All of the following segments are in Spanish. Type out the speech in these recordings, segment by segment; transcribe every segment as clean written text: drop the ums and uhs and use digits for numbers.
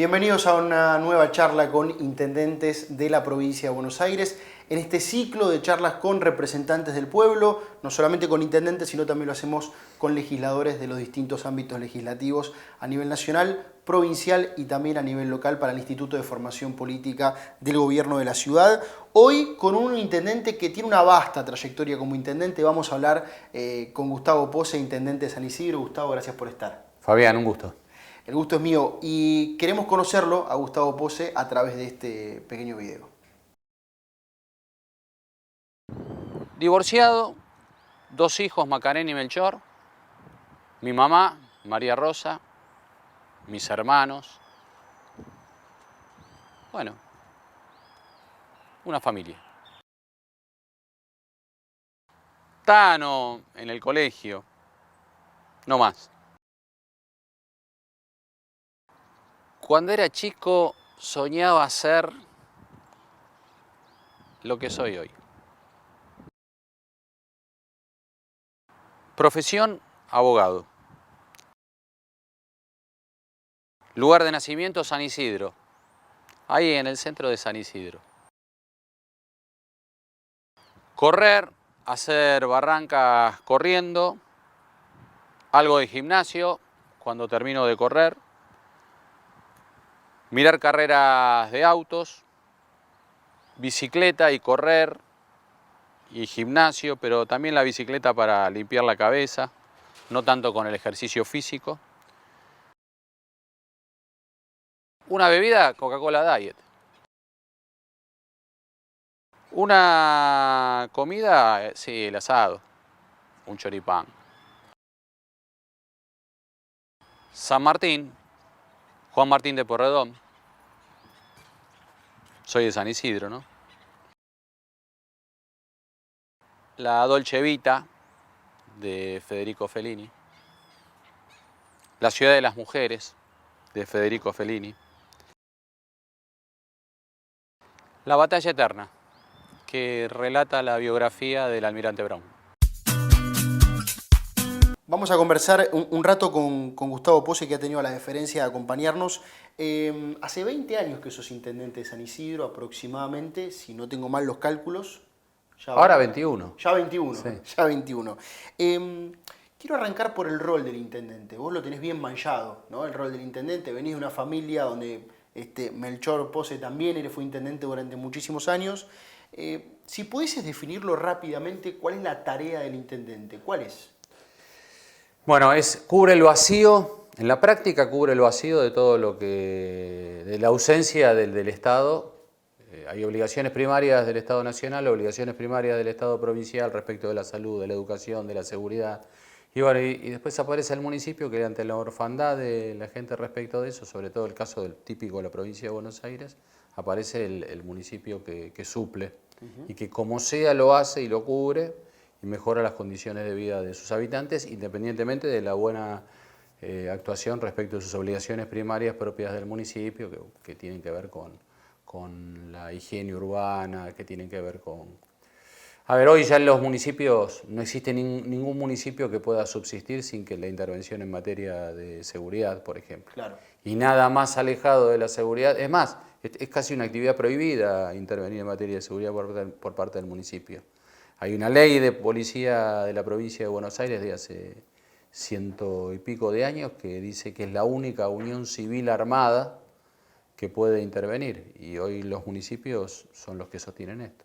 Bienvenidos a una nueva charla con intendentes de la provincia de Buenos Aires. En este ciclo de charlas con representantes del pueblo, no solamente con intendentes, sino también lo hacemos con legisladores de los distintos ámbitos legislativos a nivel nacional, provincial y también a nivel local para el Instituto de Formación Política del Gobierno de la Ciudad. Hoy con un intendente que tiene una vasta trayectoria como intendente. Vamos a hablar con Gustavo Pose, intendente de San Isidro. Gustavo, gracias por estar. Fabián, un gusto. El gusto es mío y queremos conocerlo a Gustavo Pose a través de este pequeño video. Divorciado, 2 hijos, Macarena y Melchor, mi mamá, María Rosa, mis hermanos. Bueno, una familia. Tano en el colegio, no más. Cuando era chico soñaba ser lo que soy hoy. Profesión, abogado. Lugar de nacimiento, San Isidro. Ahí en el centro de San Isidro. Correr, hacer barrancas corriendo. Algo de gimnasio cuando termino de correr. Mirar carreras de autos. Bicicleta y correr. Y gimnasio, pero también la bicicleta para limpiar la cabeza. No tanto con el ejercicio físico. Una bebida, Coca-Cola Diet. Una comida, sí, el asado. Un choripán. San Martín, Juan Martín de Porredón. Soy de San Isidro, ¿no? La Dolce Vita de Federico Fellini. La ciudad de las mujeres de Federico Fellini. La batalla eterna, que relata la biografía del almirante Brown. Vamos a conversar un rato con Gustavo Pose, que ha tenido la deferencia de acompañarnos. Hace 20 años que sos intendente de San Isidro, aproximadamente, si no tengo mal los cálculos. Ahora 21. Ya 21, Sí. ya 21. Quiero arrancar por el rol del intendente. Vos lo tenés bien manchado, ¿no? El rol del intendente. Venís de una familia donde Melchor Pose también, él fue intendente durante muchísimos años. Si pudieses definirlo rápidamente, ¿cuál es la tarea del intendente? ¿Cuál es? Bueno, cubre el vacío, en la práctica cubre el vacío de todo lo que, de la ausencia del Estado. Hay obligaciones primarias del Estado nacional, obligaciones primarias del Estado provincial respecto de la salud, de la educación, de la seguridad. Y bueno, y después aparece el municipio que ante la orfandad de la gente respecto de eso, sobre todo el caso del típico de la provincia de Buenos Aires, aparece el municipio que suple y que como sea lo hace y lo cubre y mejora las condiciones de vida de sus habitantes, independientemente de la buena actuación respecto de sus obligaciones primarias propias del municipio, que tienen que ver con la higiene urbana, que tienen que ver con... A ver, hoy ya en los municipios no existe ningún municipio que pueda subsistir sin que la intervención en materia de seguridad, por ejemplo. Claro. Y nada más alejado de la seguridad, es más, es casi una actividad prohibida intervenir en materia de seguridad por parte del municipio. Hay una ley de policía de la provincia de Buenos Aires de hace 100 y pico de años que dice que es la única unión civil armada que puede intervenir, y hoy los municipios son los que sostienen esto.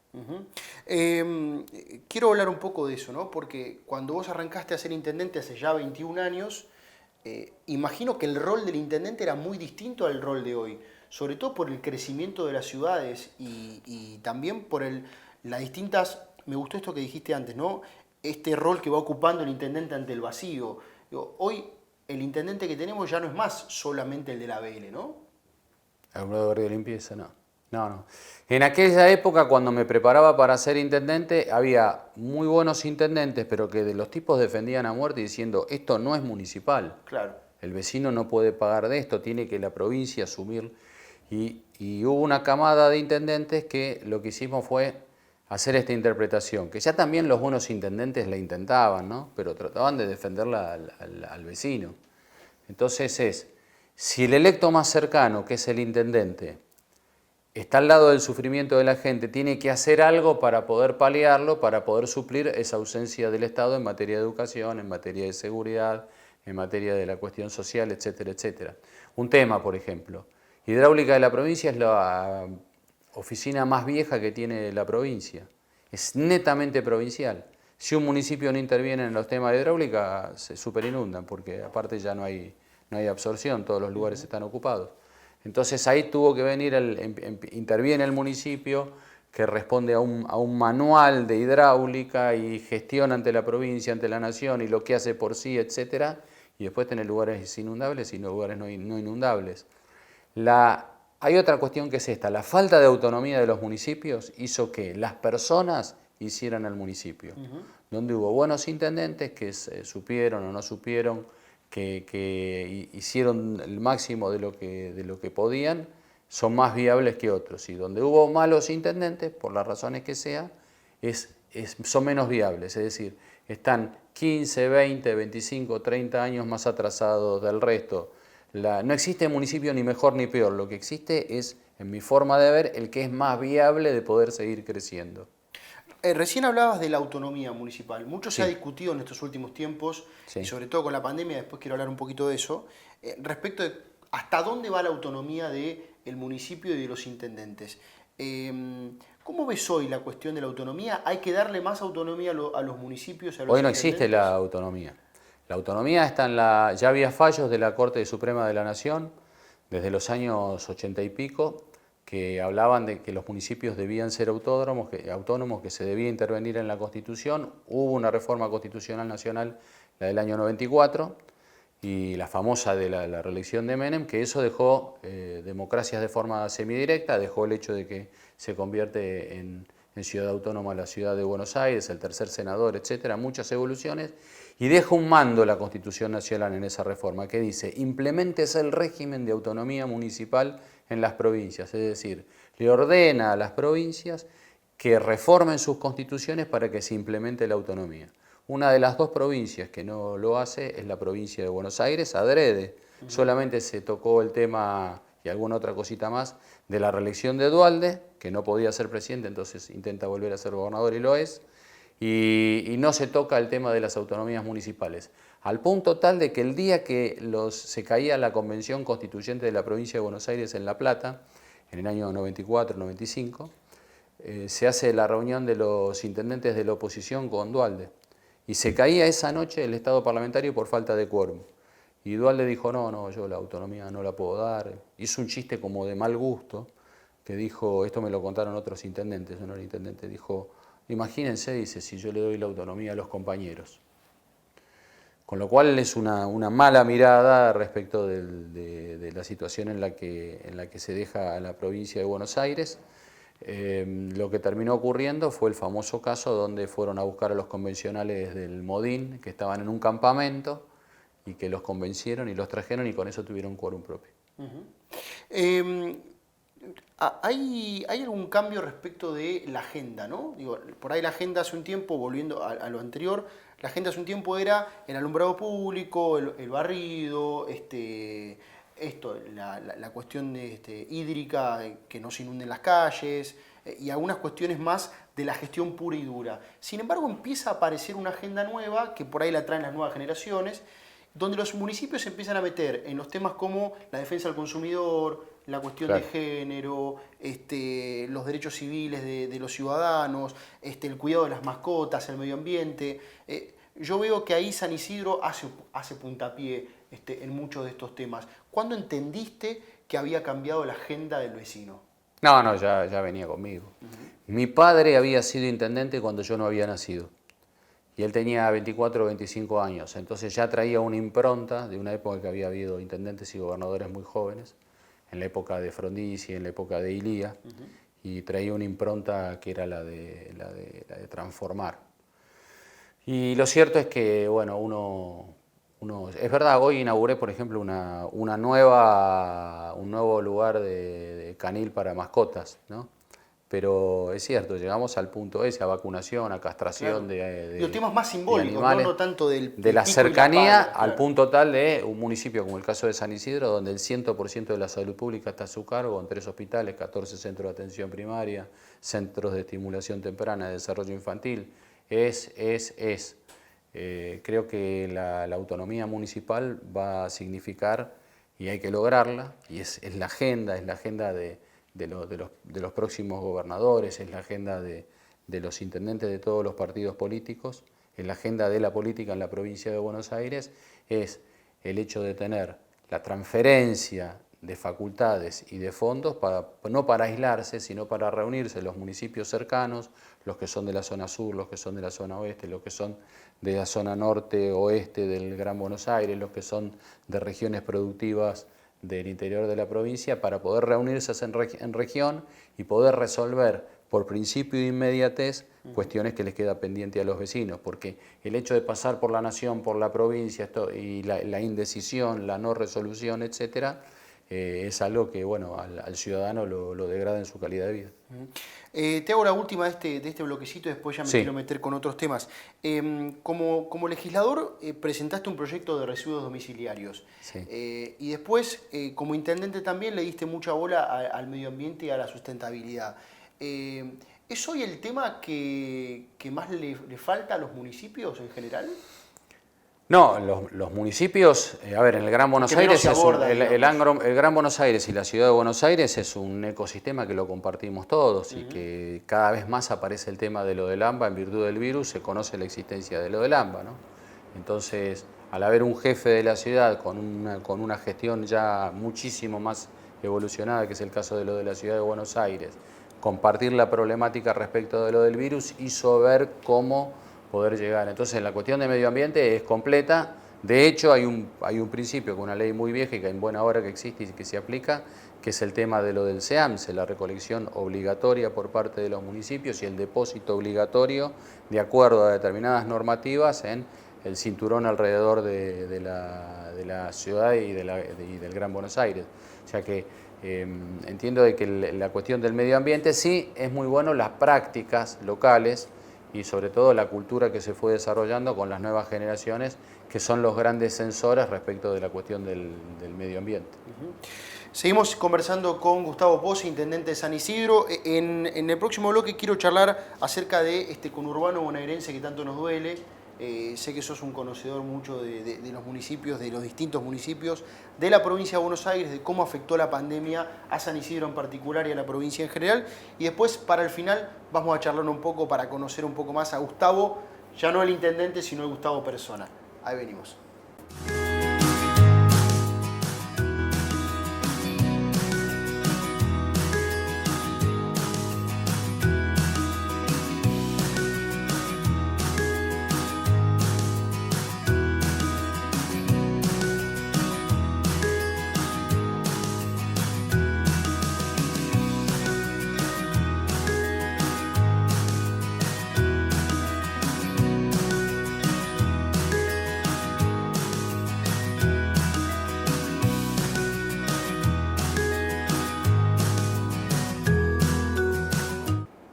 Quiero hablar un poco de eso, ¿no? Porque cuando vos arrancaste a ser intendente hace ya 21 años, imagino que el rol del intendente era muy distinto al rol de hoy, sobre todo por el crecimiento de las ciudades y también por las distintas... Me gustó esto que dijiste antes, ¿no? Este rol que va ocupando el intendente ante el vacío. Hoy el intendente que tenemos ya no es más solamente el de la BL, ¿no? Alumbrado de limpieza, no. No. En aquella época, cuando me preparaba para ser intendente, había muy buenos intendentes, pero que de los tipos defendían a muerte diciendo, esto no es municipal. Claro. El vecino no puede pagar de esto, tiene que la provincia asumir. Y hubo una camada de intendentes que lo que hicimos fue hacer esta interpretación, que ya también los buenos intendentes la intentaban, ¿no? Pero trataban de defenderla al vecino. Entonces Si el electo más cercano, que es el intendente, está al lado del sufrimiento de la gente, tiene que hacer algo para poder paliarlo, para poder suplir esa ausencia del Estado en materia de educación, en materia de seguridad, en materia de la cuestión social, etcétera, etcétera. Un tema, por ejemplo, Hidráulica de la provincia es la oficina más vieja que tiene la provincia, es netamente provincial. Si un municipio no interviene en los temas de hidráulica, se superinundan, porque aparte ya no hay absorción, todos los lugares están ocupados. Entonces ahí tuvo que venir, interviene el municipio, que responde a un manual de hidráulica y gestión ante la provincia, ante la nación y lo que hace por sí, etcétera, y después tener lugares inundables y lugares no inundables. Hay otra cuestión que es esta, la falta de autonomía de los municipios hizo que las personas hicieran el municipio, donde hubo buenos intendentes que supieron o no supieron, que hicieron el máximo de lo que podían, son más viables que otros. Y donde hubo malos intendentes, por las razones que sea, son menos viables. Es decir, están 15, 20, 25, 30 años más atrasados del resto. No existe municipio ni mejor ni peor. Lo que existe es, en mi forma de ver, el que es más viable de poder seguir creciendo. Recién hablabas de la autonomía municipal. Mucho se ha Sí. discutido en estos últimos tiempos, Sí. y sobre todo con la pandemia, después quiero hablar un poquito de eso, respecto de hasta dónde va la autonomía del municipio y de los intendentes. ¿Cómo ves hoy la cuestión de la autonomía? ¿Hay que darle más autonomía a los municipios, a los Hoy no existe intendentes? la autonomía. La autonomía está ya había fallos de la Corte Suprema de la Nación desde los años 80 y pico, que hablaban de que los municipios debían ser autónomos, que se debía intervenir en la Constitución. Hubo una reforma constitucional nacional, la del año 94, y la famosa de la reelección de Menem, que eso dejó democracias de forma semidirecta, dejó el hecho de que se convierte en ciudad autónoma la ciudad de Buenos Aires, el tercer senador, etcétera, muchas evoluciones, y deja un mando la Constitución Nacional en esa reforma que dice: impleméntese el régimen de autonomía municipal en las provincias, es decir, le ordena a las provincias que reformen sus constituciones para que se implemente la autonomía. Una de las dos provincias que no lo hace es la provincia de Buenos Aires, adrede. Solamente se tocó el tema, y alguna otra cosita más, de la reelección de Duhalde, que no podía ser presidente, entonces intenta volver a ser gobernador y lo es, y no se toca el tema de las autonomías municipales. Al punto tal de que el día que se caía la Convención Constituyente de la provincia de Buenos Aires en La Plata, en el año 94-95, se hace la reunión de los intendentes de la oposición con Duhalde. Y se caía esa noche el Estado parlamentario por falta de quórum. Y Duhalde dijo: no, yo la autonomía no la puedo dar. Hizo un chiste como de mal gusto, que dijo, esto me lo contaron otros intendentes, uno era intendente, dijo: imagínense, dice, si yo le doy la autonomía a los compañeros. Con lo cual es una mala mirada respecto de la situación en la que se deja a la provincia de Buenos Aires. Lo que terminó ocurriendo fue el famoso caso donde fueron a buscar a los convencionales del Modín, que estaban en un campamento, y que los convencieron y los trajeron, y con eso tuvieron quórum propio. ¿Hay algún cambio respecto de la agenda, ¿no? Digo, por ahí la agenda hace un tiempo, volviendo a lo anterior, la agenda hace un tiempo era el alumbrado público, el barrido, la cuestión hídrica, que no se inunden las calles, y algunas cuestiones más de la gestión pura y dura. Sin embargo, empieza a aparecer una agenda nueva, que por ahí la traen las nuevas generaciones, donde los municipios se empiezan a meter en los temas como la defensa del consumidor, la cuestión de género, los derechos civiles de los ciudadanos, el cuidado de las mascotas, el medio ambiente. Yo veo que ahí San Isidro hace puntapié en muchos de estos temas. ¿Cuándo entendiste que había cambiado la agenda del vecino? No, ya venía conmigo. Mi padre había sido intendente cuando yo no había nacido. Y él tenía 24 o 25 años, entonces ya traía una impronta de una época que había habido intendentes y gobernadores muy jóvenes, en la época de Frondizi, en la época de Ilía, y traía una impronta que era la de transformar. Y lo cierto es que, bueno, es verdad, hoy inauguré, por ejemplo, un nuevo lugar de canil para mascotas, ¿no? Pero es cierto, llegamos al punto ese, a vacunación, a castración de los temas más simbólicos, animales, no tanto de pico la y cercanía pala, al punto tal de un municipio como el caso de San Isidro, donde el 100% de la salud pública está a su cargo, en 3 hospitales, 14 centros de atención primaria, centros de estimulación temprana, de desarrollo infantil. Creo que la autonomía municipal va a significar, y hay que lograrla, y es la agenda de los próximos gobernadores, es la agenda de los intendentes de todos los partidos políticos, es la agenda de la política en la provincia de Buenos Aires, es el hecho de tener la transferencia de facultades y de fondos, no para aislarse, sino para reunirse los municipios cercanos, los que son de la zona sur, los que son de la zona oeste, los que son de la zona norte, oeste del Gran Buenos Aires, los que son de regiones productivas del interior de la provincia, para poder reunirse en región y poder resolver por principio de inmediatez cuestiones que les queda pendiente a los vecinos, porque el hecho de pasar por la nación, por la provincia y la indecisión, la no resolución, etcétera, es algo que bueno, al ciudadano lo degrada en su calidad de vida. Te hago la última de este bloquecito y después ya me quiero meter con otros temas. Como legislador presentaste un proyecto de residuos domiciliarios. Sí. Y después, como intendente también, le diste mucha bola al medio ambiente y a la sustentabilidad. ¿Es hoy el tema que más le falta a los municipios en general? No, los municipios, a ver, en el Gran Buenos Aires, el Gran Buenos Aires y la Ciudad de Buenos Aires es un ecosistema que lo compartimos todos y que cada vez más aparece el tema de lo del AMBA, en virtud del virus se conoce la existencia de lo del AMBA, ¿no? Entonces, al haber un jefe de la ciudad con una gestión ya muchísimo más evolucionada, que es el caso de lo de la Ciudad de Buenos Aires, compartir la problemática respecto de lo del virus hizo ver cómo poder llegar. Entonces la cuestión de medio ambiente es completa. De hecho hay un principio con una ley muy vieja y que en buena hora que existe y que se aplica, que es el tema de lo del SEAMSE, la recolección obligatoria por parte de los municipios y el depósito obligatorio de acuerdo a determinadas normativas en el cinturón alrededor de la ciudad y del Gran Buenos Aires. O sea que entiendo de que la cuestión del medio ambiente sí es muy bueno, las prácticas locales y sobre todo la cultura que se fue desarrollando con las nuevas generaciones, que son los grandes sensores respecto de la cuestión del medio ambiente. Seguimos conversando con Gustavo Pose, intendente de San Isidro. En el próximo bloque quiero charlar acerca de este conurbano bonaerense que tanto nos duele. Sé que sos un conocedor mucho de los municipios, de los distintos municipios de la provincia de Buenos Aires, de cómo afectó la pandemia a San Isidro en particular y a la provincia en general. Y después, para el final, vamos a charlar un poco para conocer un poco más a Gustavo, ya no el intendente, sino el Gustavo persona. Ahí venimos.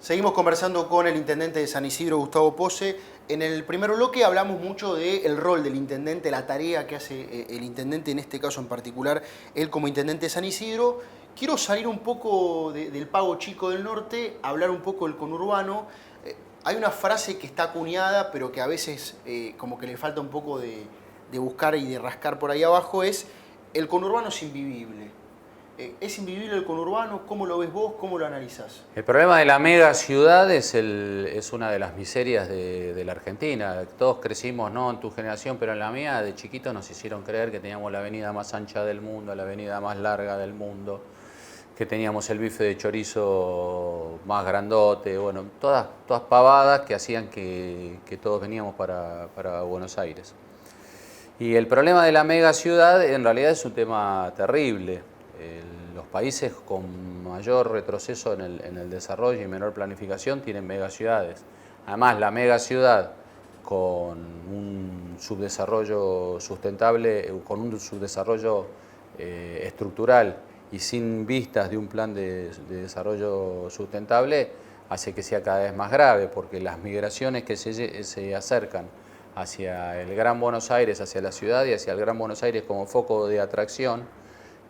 Seguimos conversando con el intendente de San Isidro, Gustavo Pose. En el primer bloque hablamos mucho del rol del intendente, la tarea que hace el intendente, en este caso en particular, él como intendente de San Isidro. Quiero salir un poco del Pago Chico del Norte, hablar un poco del conurbano. Hay una frase que está acuñada, pero que a veces como que le falta un poco de buscar y de rascar por ahí abajo, es el conurbano es invivible. ¿Es invivible el conurbano? ¿Cómo lo ves vos? ¿Cómo lo analizás? El problema de la mega ciudad es una de las miserias de la Argentina. Todos crecimos, no en tu generación, pero en la mía, de chiquito nos hicieron creer que teníamos la avenida más ancha del mundo, la avenida más larga del mundo, que teníamos el bife de chorizo más grandote, bueno, todas pavadas que hacían que todos veníamos para Buenos Aires. Y el problema de la mega ciudad en realidad es un tema terrible. Los países con mayor retroceso en el desarrollo y menor planificación tienen megaciudades. Además, la megaciudad con un subdesarrollo sustentable, con un subdesarrollo estructural y sin vistas de un plan de desarrollo sustentable, hace que sea cada vez más grave, porque las migraciones que se acercan hacia el Gran Buenos Aires, hacia la ciudad y hacia el Gran Buenos Aires como foco de atracción,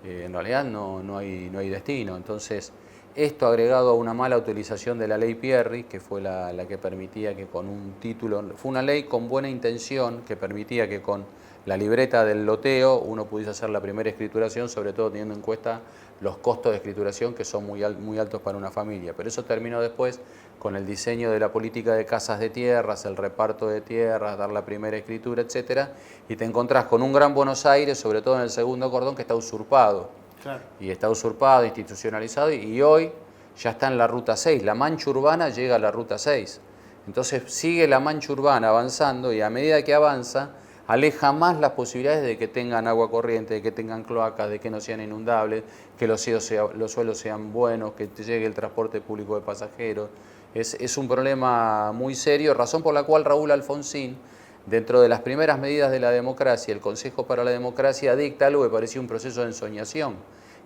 en realidad no hay destino. Entonces, esto agregado a una mala utilización de la ley Pierri, que fue la que permitía que con un título, fue una ley con buena intención, que permitía que con la libreta del loteo uno pudiese hacer la primera escrituración, sobre todo teniendo en cuenta los costos de escrituración que son muy altos para una familia. Pero eso terminó después con el diseño de la política de casas de tierras, el reparto de tierras, dar la primera escritura, etcétera, y te encontrás con un Gran Buenos Aires, sobre todo en el segundo cordón, que está usurpado. Claro. Y está usurpado, institucionalizado, y hoy ya está en la Ruta 6. La mancha urbana llega a la Ruta 6. Entonces sigue la mancha urbana avanzando, y a medida que avanza, aleja más las posibilidades de que tengan agua corriente, de que tengan cloacas, de que no sean inundables, que los suelos sean buenos, que te llegue el transporte público de pasajeros. Es un problema muy serio, razón por la cual Raúl Alfonsín, dentro de las primeras medidas de la democracia, el Consejo para la Democracia dicta algo que parecía un proceso de ensoñación,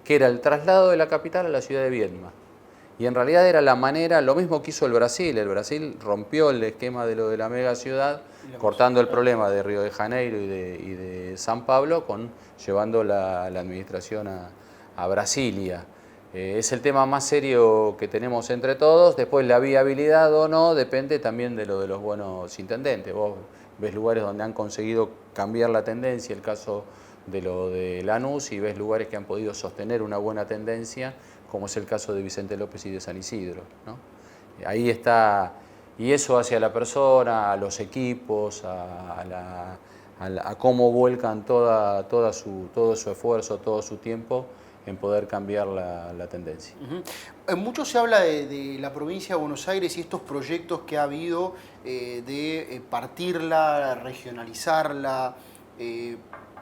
que era el traslado de la capital a la ciudad de Viedma. Y en realidad era la manera, lo mismo que hizo el Brasil. El Brasil rompió el esquema de lo de la megaciudad, cortando el problema de Río de Janeiro y de San Pablo, llevando la administración a Brasilia. Es el tema más serio que tenemos entre todos. Después la viabilidad o no depende también de lo de los buenos intendentes. Vos ves lugares donde han conseguido cambiar la tendencia, el caso de lo de Lanús, y ves lugares que han podido sostener una buena tendencia, como es el caso de Vicente López y de San Isidro, ¿no? Ahí está, y eso hacia la persona, a los equipos, a cómo vuelcan todo su esfuerzo, todo su tiempo en poder cambiar la tendencia. Mucho se habla de la provincia de Buenos Aires y estos proyectos que ha habido de partirla, regionalizarla,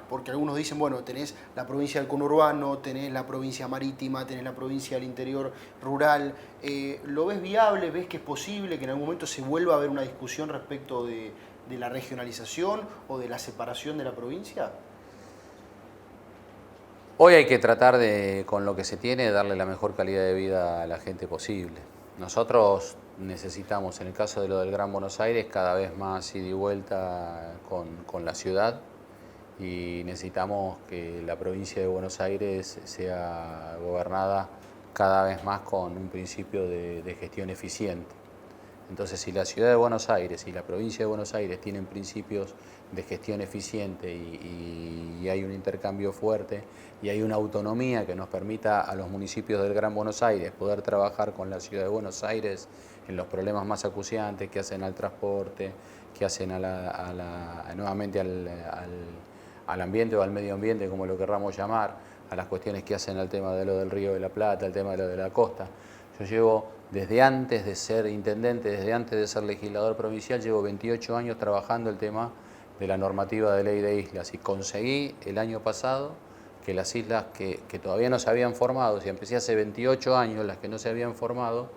porque algunos dicen, bueno, tenés la provincia del conurbano, tenés la provincia marítima, tenés la provincia del interior rural. ¿Lo ves viable? ¿Ves que es posible que en algún momento se vuelva a haber una discusión respecto de la regionalización o de la separación de la provincia? Hoy hay que tratar con lo que se tiene, darle la mejor calidad de vida a la gente posible. Nosotros necesitamos, en el caso de lo del Gran Buenos Aires, cada vez más ida y vuelta con la ciudad, y necesitamos que la provincia de Buenos Aires sea gobernada cada vez más con un principio de gestión eficiente. Entonces, si la ciudad de Buenos Aires y la provincia de Buenos Aires tienen principios de gestión eficiente y hay un intercambio fuerte y hay una autonomía que nos permita a los municipios del Gran Buenos Aires poder trabajar con la ciudad de Buenos Aires en los problemas más acuciantes que hacen al transporte, que hacen nuevamente al ambiente o al medio ambiente, como lo querramos llamar, a las cuestiones que hacen al tema de lo del Río de la Plata, al tema de lo de la costa. Yo llevo, desde antes de ser intendente, desde antes de ser legislador provincial, llevo 28 años trabajando el tema de la normativa de ley de islas, y conseguí el año pasado que las islas que todavía no se habían formado, si empecé hace 28 años, las que no se habían formado,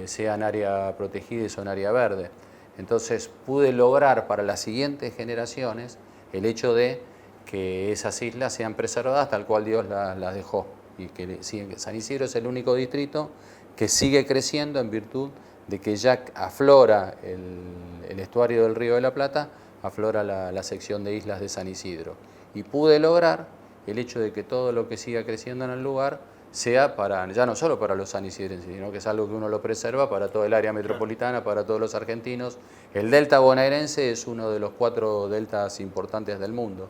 sean área protegida y son área verde. Entonces pude lograr para las siguientes generaciones el hecho de que esas islas sean preservadas tal cual Dios las dejó, y que San Isidro es el único distrito que sigue creciendo en virtud de que ya aflora el estuario del Río de la Plata, aflora la sección de islas de San Isidro. Y pude lograr el hecho de que todo lo que siga creciendo en el lugar sea ya no solo para los sanisidrenses, sino que es algo que uno lo preserva para toda el área metropolitana, para todos los argentinos. El delta bonaerense es uno de los 4 deltas importantes del mundo,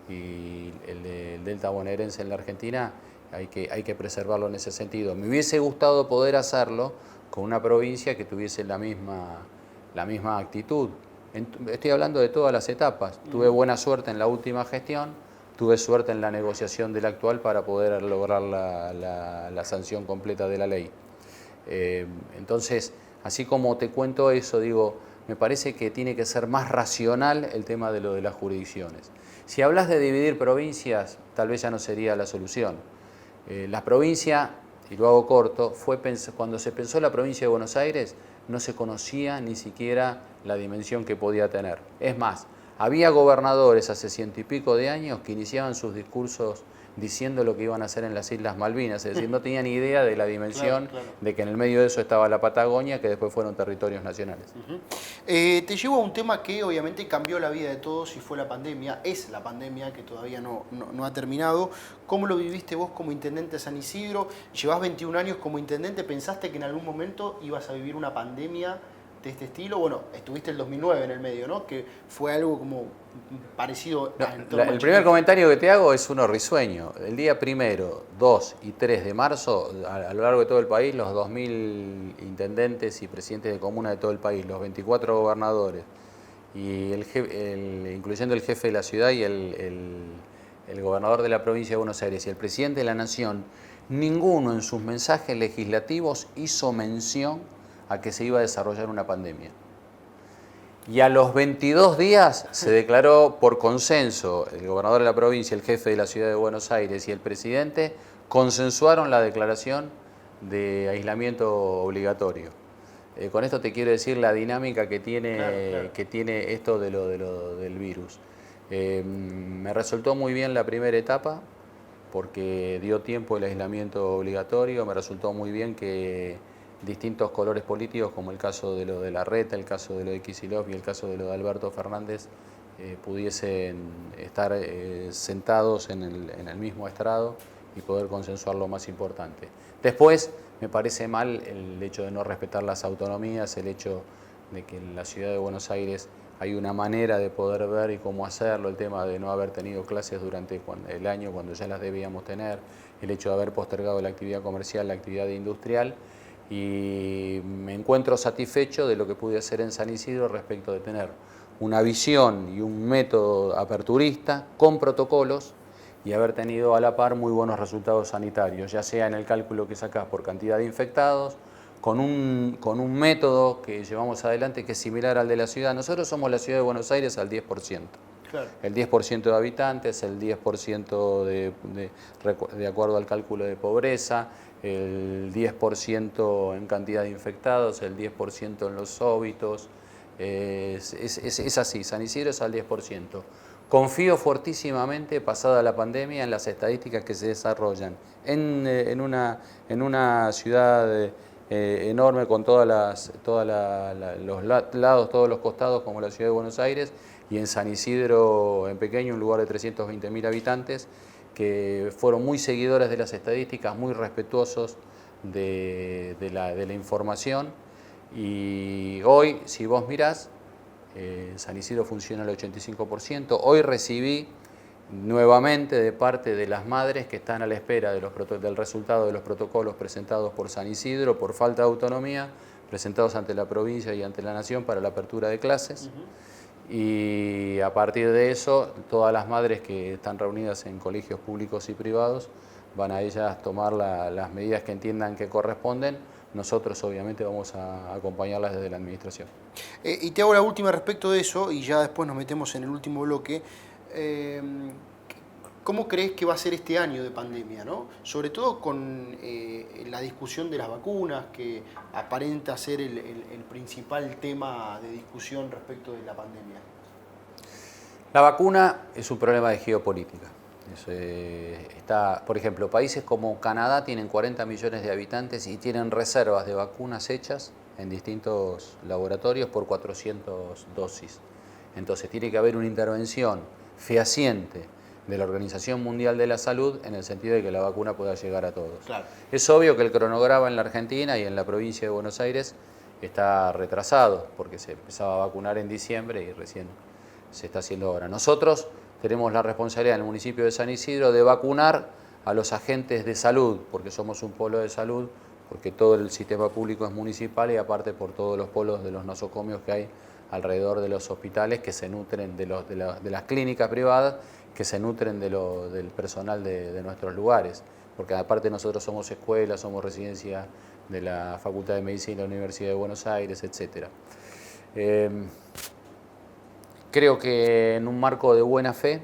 y el delta bonaerense en la Argentina hay que preservarlo en ese sentido. Me hubiese gustado poder hacerlo con una provincia que tuviese la misma actitud. Estoy hablando de todas las etapas. Tuve buena suerte en la última gestión, tuve suerte en la negociación del actual para poder lograr la sanción completa de la ley. Entonces, así como te cuento eso, digo, me parece que tiene que ser más racional el tema de lo de las jurisdicciones. Si hablas de dividir provincias, tal vez ya no sería la solución. La provincia, y lo hago corto, cuando se pensó la provincia de Buenos Aires, no se conocía ni siquiera la dimensión que podía tener. Es más, había gobernadores hace 100 y pico de años que iniciaban sus discursos diciendo lo que iban a hacer en las Islas Malvinas, es decir, no tenían idea de la dimensión Claro. de que en el medio de eso estaba la Patagonia, que después fueron territorios nacionales. Te llevo a un tema que obviamente cambió la vida de todos y fue la pandemia, es la pandemia que todavía no ha terminado. ¿Cómo lo viviste vos como intendente de San Isidro? Llevás 21 años como intendente, ¿pensaste que en algún momento ibas a vivir una pandemia de este estilo? Bueno, estuviste el 2009 en el medio, ¿no? Que fue algo como parecido a El primer comentario que te hago es uno risueño. El día 1, 2 y 3 de marzo, a lo largo de todo el país, los 2.000 intendentes y presidentes de comuna de todo el país, los 24 gobernadores, y incluyendo el jefe de la ciudad y el gobernador de la provincia de Buenos Aires y el presidente de la Nación, ninguno en sus mensajes legislativos hizo mención a que se iba a desarrollar una pandemia. Y a los 22 días se declaró por consenso, el gobernador de la provincia, el jefe de la ciudad de Buenos Aires y el presidente consensuaron la declaración de aislamiento obligatorio. Con esto te quiero decir la dinámica que tiene, que tiene esto del virus. Me resultó muy bien la primera etapa porque dio tiempo el aislamiento obligatorio, me resultó muy bien que distintos colores políticos, como el caso de lo de Larreta, el caso de lo de Kicillof y el caso de lo de Alberto Fernández, pudiesen estar sentados en el mismo estrado y poder consensuar lo más importante. Después, me parece mal el hecho de no respetar las autonomías, el hecho de que en la ciudad de Buenos Aires hay una manera de poder ver y cómo hacerlo, el tema de no haber tenido clases durante el año cuando ya las debíamos tener, el hecho de haber postergado la actividad comercial, la actividad industrial, y me encuentro satisfecho de lo que pude hacer en San Isidro respecto de tener una visión y un método aperturista con protocolos y haber tenido a la par muy buenos resultados sanitarios, ya sea en el cálculo que sacás por cantidad de infectados, con un método que llevamos adelante que es similar al de la ciudad. Nosotros somos la ciudad de Buenos Aires al 10%. Claro. El 10% de habitantes, el 10% de acuerdo al cálculo de pobreza, el 10% en cantidad de infectados, el 10% en los óbitos. Es así, San Isidro es al 10%. Confío fortísimamente, pasada la pandemia, en las estadísticas que se desarrollan en una ciudad enorme con todos los lados, todos los costados, como la ciudad de Buenos Aires, y en San Isidro, en pequeño, un lugar de 320.000 habitantes, que fueron muy seguidores de las estadísticas, muy respetuosos de la información. Y hoy, si vos mirás, San Isidro funciona al 85%. Hoy recibí nuevamente de parte de las madres que están a la espera del resultado de los protocolos presentados por San Isidro por falta de autonomía, presentados ante la provincia y ante la Nación para la apertura de clases. Y a partir de eso, todas las madres que están reunidas en colegios públicos y privados van a ellas tomar las medidas que entiendan que corresponden. Nosotros obviamente vamos a acompañarlas desde la administración. Y te hago la última respecto de eso y ya después nos metemos en el último bloque. ¿Cómo crees que va a ser este año de pandemia, ¿no? Sobre todo con la discusión de las vacunas, que aparenta ser el principal tema de discusión respecto de la pandemia? La vacuna es un problema de geopolítica. Por ejemplo, países como Canadá tienen 40 millones de habitantes y tienen reservas de vacunas hechas en distintos laboratorios por 400 dosis. Entonces tiene que haber una intervención fehaciente de la Organización Mundial de la Salud en el sentido de que la vacuna pueda llegar a todos. Claro. Es obvio que el cronograma en la Argentina y en la provincia de Buenos Aires está retrasado porque se empezaba a vacunar en diciembre y recién se está haciendo ahora. Nosotros tenemos la responsabilidad en el municipio de San Isidro de vacunar a los agentes de salud, porque somos un polo de salud, porque todo el sistema público es municipal y aparte por todos los polos de los nosocomios que hay alrededor de los hospitales que se nutren de las clínicas privadas, que se nutren del personal de nuestros lugares, porque aparte nosotros somos escuela, somos residencia de la Facultad de Medicina de la Universidad de Buenos Aires, etc. Creo que en un marco de buena fe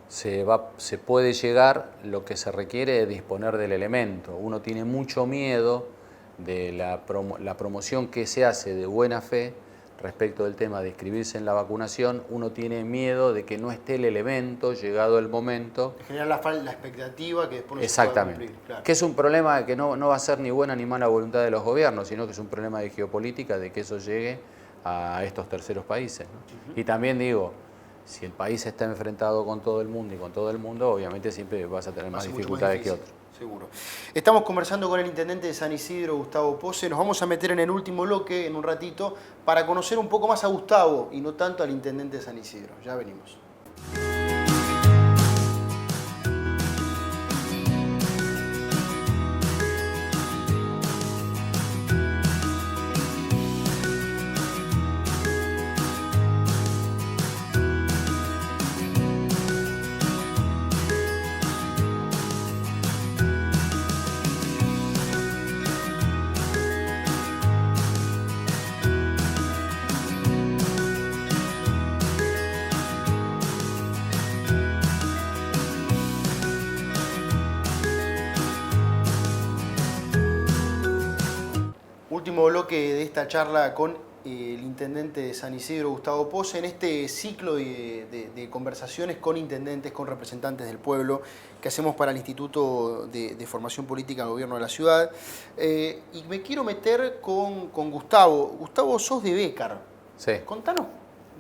se puede llegar, lo que se requiere es disponer del elemento. Uno tiene mucho miedo de la promoción que se hace de buena fe respecto del tema de inscribirse en la vacunación, uno tiene miedo de que no esté el elemento, llegado el momento. Generar la expectativa que después no Exactamente. se pueda cumplir. Claro. Que es un problema que no va a ser ni buena ni mala voluntad de los gobiernos, sino que es un problema de geopolítica, de que eso llegue a estos terceros países, ¿no? Y también digo, si el país está enfrentado con todo el mundo y con todo el mundo, obviamente siempre vas a tener más dificultades que otros. Seguro. Estamos conversando con el intendente de San Isidro, Gustavo Pose. Nos vamos a meter en el último bloque en un ratito para conocer un poco más a Gustavo y no tanto al intendente de San Isidro. Ya venimos. Último bloque de esta charla con el intendente de San Isidro, Gustavo Pose, en este ciclo de conversaciones con intendentes, con representantes del pueblo que hacemos para el Instituto de Formación Política del Gobierno de la Ciudad. Y me quiero meter con Gustavo. Gustavo, sos de Bécar. Sí. Contanos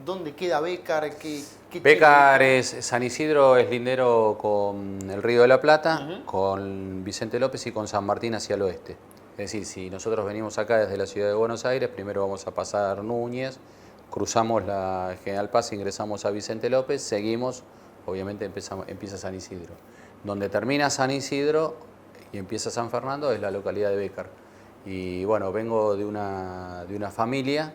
dónde queda Bécar, qué Bécar es, San Isidro es lindero con el Río de la Plata, con Vicente López y con San Martín hacia el oeste. Es decir, si nosotros venimos acá desde la ciudad de Buenos Aires, primero vamos a pasar Núñez, cruzamos la General Paz, ingresamos a Vicente López, seguimos, obviamente empieza San Isidro. Donde termina San Isidro y empieza San Fernando es la localidad de Bécar. Y bueno, vengo de una familia,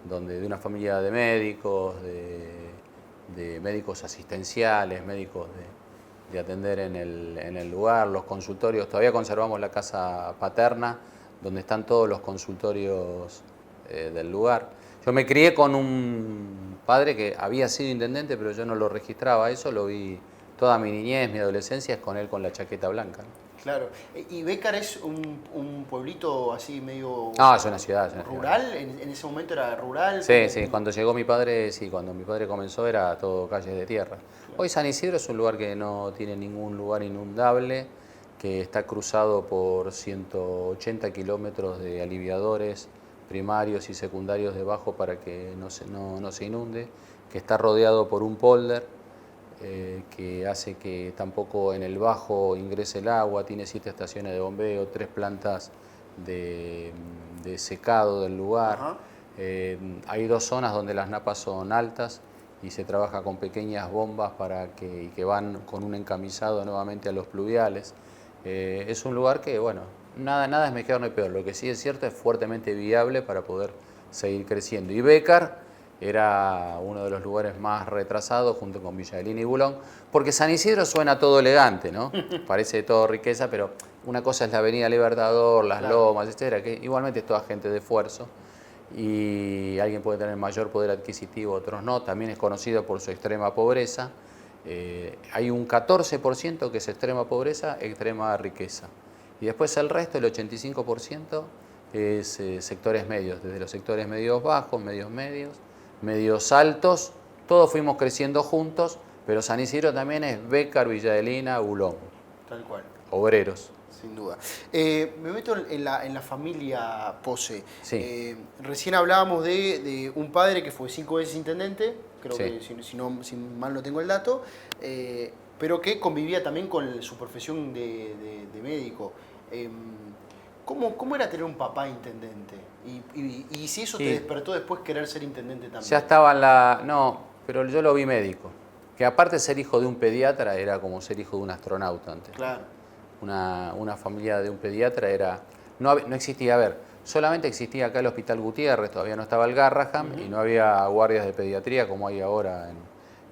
de una familia de médicos, de médicos asistenciales, médicos de atender en el lugar, los consultorios. Todavía conservamos la casa paterna, donde están todos los consultorios del lugar. Yo me crié con un padre que había sido intendente, pero yo no lo registraba, eso lo vi toda mi niñez, mi adolescencia, es con él con la chaqueta blanca, ¿no? Claro. ¿Y Bécar es un pueblito así medio No, es una ciudad. rural? ¿En ese momento era rural? Sí, sí, cuando llegó mi padre, sí, cuando mi padre comenzó era todo calles de tierra. Hoy San Isidro es un lugar que no tiene ningún lugar inundable, que está cruzado por 180 kilómetros de aliviadores primarios y secundarios debajo para que no se inunde, que está rodeado por un polder que hace que tampoco en el bajo ingrese el agua, tiene 7 estaciones de bombeo, 3 plantas de secado del lugar. Hay 2 zonas donde las napas son altas y se trabaja con pequeñas bombas que van con un encamisado nuevamente a los pluviales. Es un lugar que, bueno, nada es mejor ni peor. Lo que sí es cierto es fuertemente viable para poder seguir creciendo. Y Bécar era uno de los lugares más retrasados junto con Villa Adelina y Bulón, porque San Isidro suena todo elegante, ¿no? Parece todo riqueza, pero una cosa es la Avenida Libertador, las lomas, etcétera, que igualmente es toda gente de esfuerzo y alguien puede tener mayor poder adquisitivo, otros no. También es conocido por su extrema pobreza. Hay un 14% que es extrema pobreza, extrema riqueza. Y después el resto, el 85%, es sectores medios, desde los sectores medios bajos, medios altos. Todos fuimos creciendo juntos, pero San Isidro también es Bécar, Villa Adelina, Bulón. Tal cual. Obreros. Sin duda. Me meto en la familia Pose. Sí. Recién hablábamos de un padre que fue 5 veces intendente, creo Sí. que si mal no tengo el dato, pero que convivía también con su profesión de médico. ¿Cómo era tener un papá intendente? Y si eso te despertó después querer ser intendente también. Ya estaba en la... No, pero yo lo vi médico. Que aparte de ser hijo de un pediatra, era como ser hijo de un astronauta antes. Claro. Una familia de un pediatra era... No existía, a ver, solamente existía acá el Hospital Gutiérrez, todavía no estaba el Garraham, y no había guardias de pediatría como hay ahora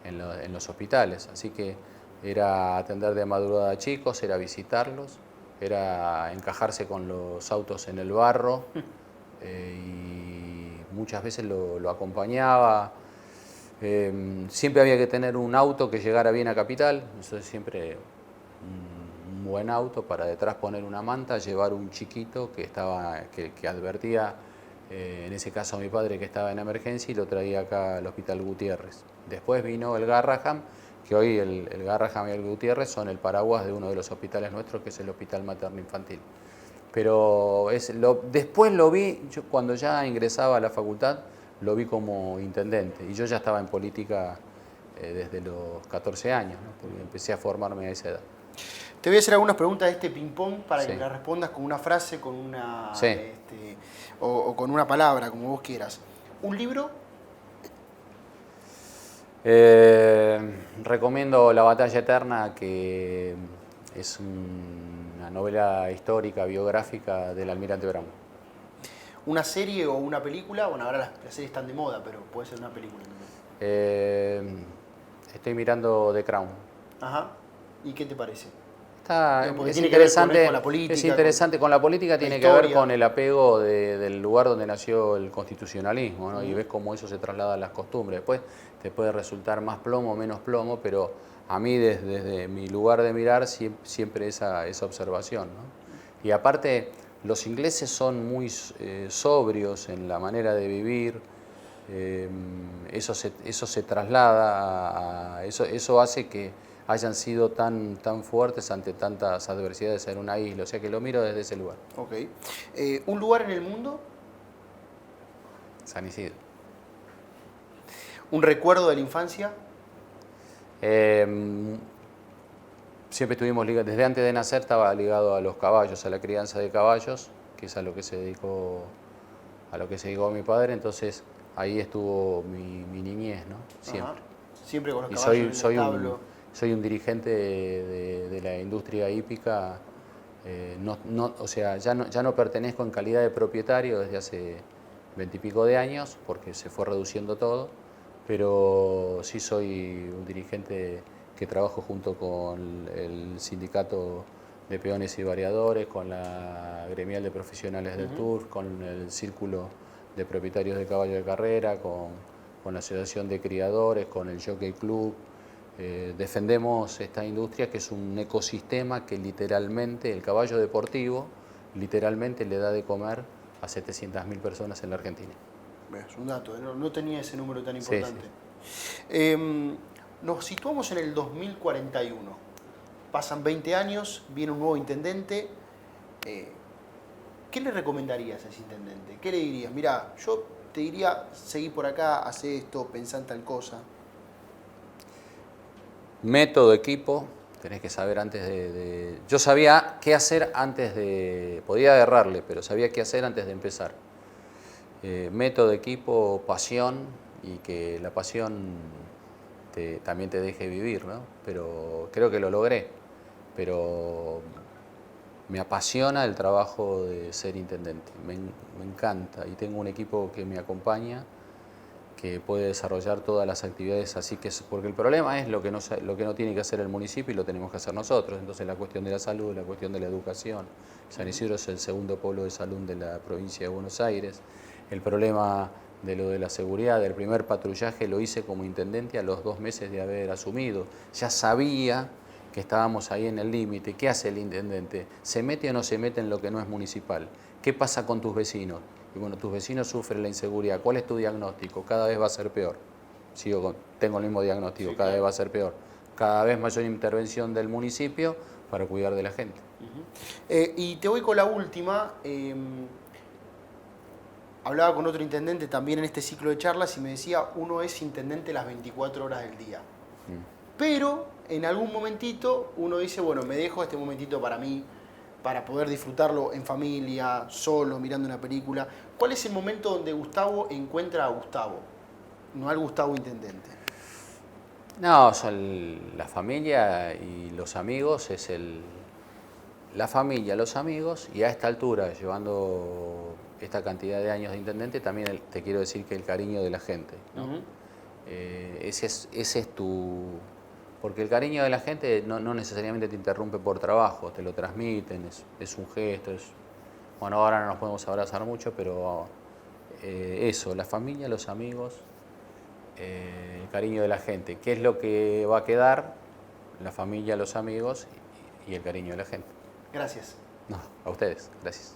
en los hospitales. Así que era atender de madrugada a chicos, era visitarlos, era encajarse con los autos en el barro, y muchas veces lo acompañaba. Siempre había que tener un auto que llegara bien a Capital, entonces siempre un buen auto para detrás poner una manta, llevar un chiquito que advertía En ese caso mi padre, que estaba en emergencia, y lo traía acá al Hospital Gutiérrez. Después vino el Garraham, que hoy el Garraham y el Gutiérrez son el paraguas de uno de los hospitales nuestros, que es el Hospital Materno Infantil. Pero después lo vi, yo cuando ya ingresaba a la facultad, lo vi como intendente. Y yo ya estaba en política desde los 14 años, ¿no? Porque empecé a formarme a esa edad. Te voy a hacer algunas preguntas de este ping-pong para Sí. que las respondas con una frase, con una, Sí. o con una palabra, como vos quieras. ¿Un libro? Recomiendo La Batalla Eterna, que es una novela histórica, biográfica del almirante Brown. ¿Una serie o una película? Bueno, ahora las series están de moda, pero puede ser una película también. Estoy mirando The Crown. Ajá. ¿Y qué te parece? Porque Es tiene que ver interesante, con la política. es interesante. Con la política la tiene que ver historia. con el apego del lugar donde nació el constitucionalismo, ¿no? Y Ujú. ves cómo eso se traslada a las costumbres. Después te puede resultar más plomo o menos plomo, pero a mí desde mi lugar de mirar siempre esa observación, ¿no? Y aparte, los ingleses son muy sobrios en la manera de vivir. Eso se traslada eso hace que hayan sido tan fuertes ante tantas adversidades en una isla. O sea que lo miro desde ese lugar. Ok. ¿Un lugar en el mundo? San Isidro. ¿Un recuerdo de la infancia? Siempre estuvimos ligados, desde antes de nacer estaba ligado a los caballos, a la crianza de caballos, que es a lo que se dedicó mi padre. Entonces ahí estuvo mi niñez, ¿no? Siempre. Ajá. Siempre con los Y caballos en el establo. soy un dirigente de la industria hípica. O sea, ya no pertenezco en calidad de propietario desde hace 20 y pico de años, porque se fue reduciendo todo, pero sí soy un dirigente que trabajo junto con el sindicato de peones y variadores, con la gremial de profesionales del Tour, con el círculo de propietarios de caballos de carrera, con la asociación de criadores, con el Jockey Club. Defendemos esta industria, que es un ecosistema que literalmente, el caballo deportivo, literalmente le da de comer a 700.000 personas en la Argentina. Es un dato, no tenía ese número tan Sí, importante. sí. Nos situamos en el 2041. Pasan 20 años, viene un nuevo intendente. ¿Qué le recomendarías a ese intendente? ¿Qué le dirías? Mirá, yo te diría, seguí por acá, hacé esto, pensá en tal cosa. Método, equipo, tenés que saber antes Yo sabía qué hacer antes de... Podía errarle, pero sabía qué hacer antes de empezar. Método, equipo, pasión, y que la pasión también te deje vivir, ¿no? Pero creo que lo logré. Pero me apasiona el trabajo de ser intendente, me encanta, y tengo un equipo que me acompaña, que puede desarrollar todas las actividades, así que porque el problema es lo que no tiene que hacer el municipio y lo tenemos que hacer nosotros. Entonces la cuestión de la salud, la cuestión de la educación. San Isidro es el segundo polo de salud de la provincia de Buenos Aires. El problema de lo de la seguridad, del primer patrullaje, lo hice como intendente a los 2 meses de haber asumido. Ya sabía que estábamos ahí en el límite. ¿Qué hace el intendente? ¿Se mete o no se mete en lo que no es municipal? ¿Qué pasa con tus vecinos? Y bueno, tus vecinos sufren la inseguridad. ¿Cuál es tu diagnóstico? Cada vez va a ser peor. Tengo el mismo diagnóstico, sí, cada vez va a ser peor. Cada vez mayor intervención del municipio para cuidar de la gente. Y te voy con la última. Hablaba con otro intendente también en este ciclo de charlas y me decía, uno es intendente las 24 horas del día. Pero en algún momentito uno dice, bueno, me dejo este momentito para mí, para poder disfrutarlo en familia, solo, mirando una película. ¿Cuál es el momento donde Gustavo encuentra a Gustavo, no al Gustavo intendente? No, la familia y los amigos la familia, los amigos, y a esta altura, llevando esta cantidad de años de intendente, también te quiero decir que el cariño de la gente, ¿no? Ese es tu... Porque el cariño de la gente no necesariamente te interrumpe por trabajo, te lo transmiten, es un gesto, bueno, ahora no nos podemos abrazar mucho, pero eso, la familia, los amigos, el cariño de la gente. ¿Qué es lo que va a quedar? La familia, los amigos y el cariño de la gente. Gracias. No, a ustedes, gracias.